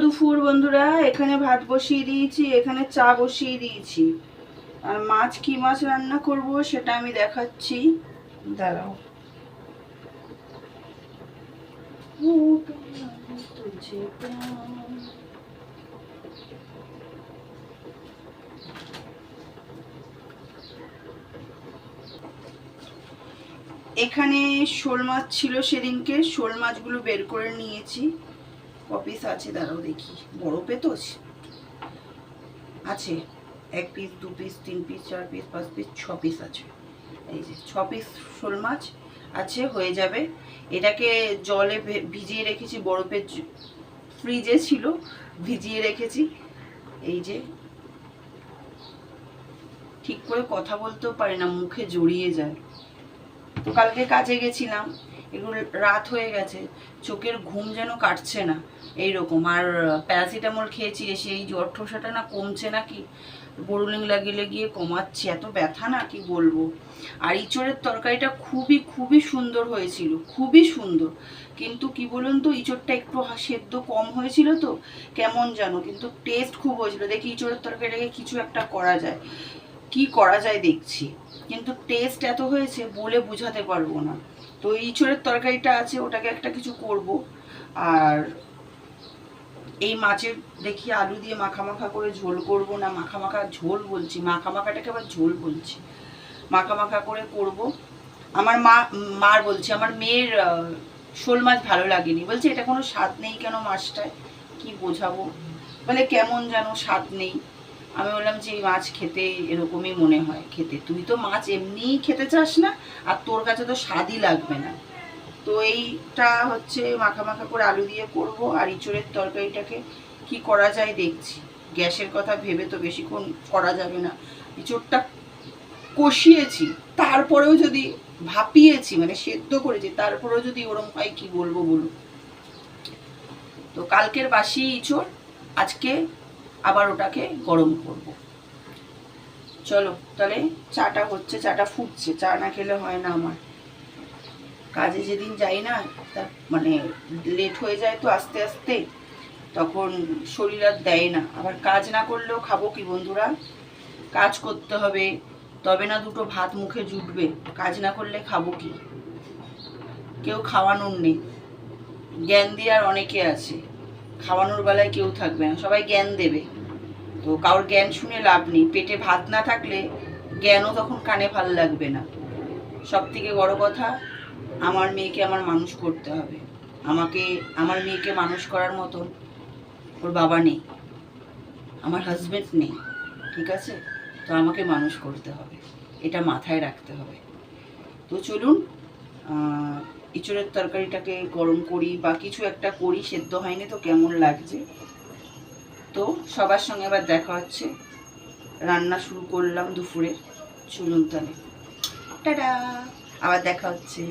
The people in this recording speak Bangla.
দুপুর বন্ধুরা। এখানে ভাত বসিয়ে দিয়েছি, এখানে চা বসিয়ে দিয়েছি। আর মাছ কি মাছ রান্না করব সেটা আমি দেখাচ্ছি, দাঁড়াও। এখানে শোল মাছ ছিল সেদিনকে, শোল মাছগুলো বের করে নিয়েছি। কপিস আছে, দাঁড়াও দেখি, বড় পেতোস আছে। 1 piece, 2 piece, 3 piece, 4 piece, 5 piece, 6 piece আছে। এই যে 6 পিস শোল মাছ আছে, হয়ে যাবে। এটাকে জলে ভিজিয়ে রেখেছি, বরফের ফ্রিজে ছিল, ভিজিয়ে রেখেছি। এই যে ঠিক করে কথা বলতেও পারি না, মুখে জড়িয়ে যায়। তো কালকে কাজে গেছিলাম, এগুলো রাত হয়ে গেছে, চোখের ঘুম যেন কাটছে না এইরকম। আর প্যারাসিটামল খেয়েছি, এসে এই জ্বর ঠোসাটা না কমছে নাকি, বোরোলিং লাগিয়ে গিয়ে কমাচ্ছে, এত ব্যথা না কি বলবো। আর ইঁচড়ের তরকারিটা খুবই খুবই সুন্দর হয়েছিল, খুবই সুন্দর। কিন্তু কি বলুন তো, ইঁচড়টা একটু সেদ্ধ কম হয়েছিল তো কেমন যেন, কিন্তু টেস্ট খুব হয়েছিল। দেখি ইঁচড়ের তরকারিটাকে কিছু একটা করা যায়, কি করা যায় দেখছি। কিন্তু টেস্ট এত হয়েছে বলে বোঝাতে পারবো না। তো ইঁচড়ের তরকারিটা আছে, ওটাকে একটা কিছু করব। আর এই মাছের দেখি আলু দিয়ে মাখা মাখা করে ঝোল করব, না মাখা মাখা ঝোল বলছি, মাখা মাখাটাকে আবার ঝোল বলছি, মাখা মাখা করে করব। আমার মার বলছে, আমার মেয়ের শোল মাছ ভালো লাগেনি, বলছে এটা কোনো স্বাদ নেই কেন মাছটায়, কি বোঝাবো, বলে কেমন যেন স্বাদ নেই। আমি বললাম যে এই মাছ খেতে এরকমই মনে হয় খেতে, তুই তো মাছ এমনিই খেতে চাস না, আর তোর কাছে তো স্বাদই লাগবে না। তো এইটা হচ্ছে মাখা মাখা করে আলু দিয়ে করব। আর ইঁচড়ের তরকারিটাকে কি করা যায় দেখছি। গ্যাসের কথা ভেবে তো বেশিক্ষণ করা যাবে না। ইঁচড়টা কষিয়েছি, তারপরেও যদি ভাপিয়েছি, মানে সেদ্ধ করেছি, তারপরেও যদি ওরম হয় কি বলবো বলুন। তো কালকের বাসি ইঁচড়, আজকে আবার ওটাকে গরম করব। চলো তাহলে, চাটা হচ্ছে, চাটা ফুটছে, চা না খেলে হয় না আমার। কাজে যেদিন যাই না, তা মানে লেট হয়ে যায় তো আস্তে আস্তে, তখন শরীর আর দেয় না। আবার কাজ না করলেও খাবো কি বন্ধুরা, কাজ করতে হবে, তবে না দুটো ভাত মুখে জুটবে। কাজ না করলে খাবো কি, কেউ খাওয়ানোর নেই। জ্ঞান দেওয়ার অনেকে আছে, খাওয়ানোর বেলায় কেউ থাকবে না, সবাই জ্ঞান দেবে। তো কারোর জ্ঞান শুনে লাভ নেই, পেটে ভাত না থাকলে জ্ঞানও তখন কানে ভাল লাগবে না। সব থেকে বড় কথা, আমার মেয়েকে আমার মানুষ করতে হবে। আমার মেয়েকে মানুষ করার মতন ওর বাবা নেই, আমার হাজবেন্ড নেই, ঠিক আছে? তো আমাকে মানুষ করতে হবে, এটা মাথায় রাখতে হবে। তো চলুন, ইঁচড়ের তরকারিটাকে গরম করি বা কিছু একটা করি, সেদ্ধ হয়নি তো কেমন লাগছে। তো সবার সঙ্গে আবার দেখা হচ্ছে, রান্না শুরু করলাম দুপুরে। চলুন তাহলে, টাটা, আবার দেখা হচ্ছে।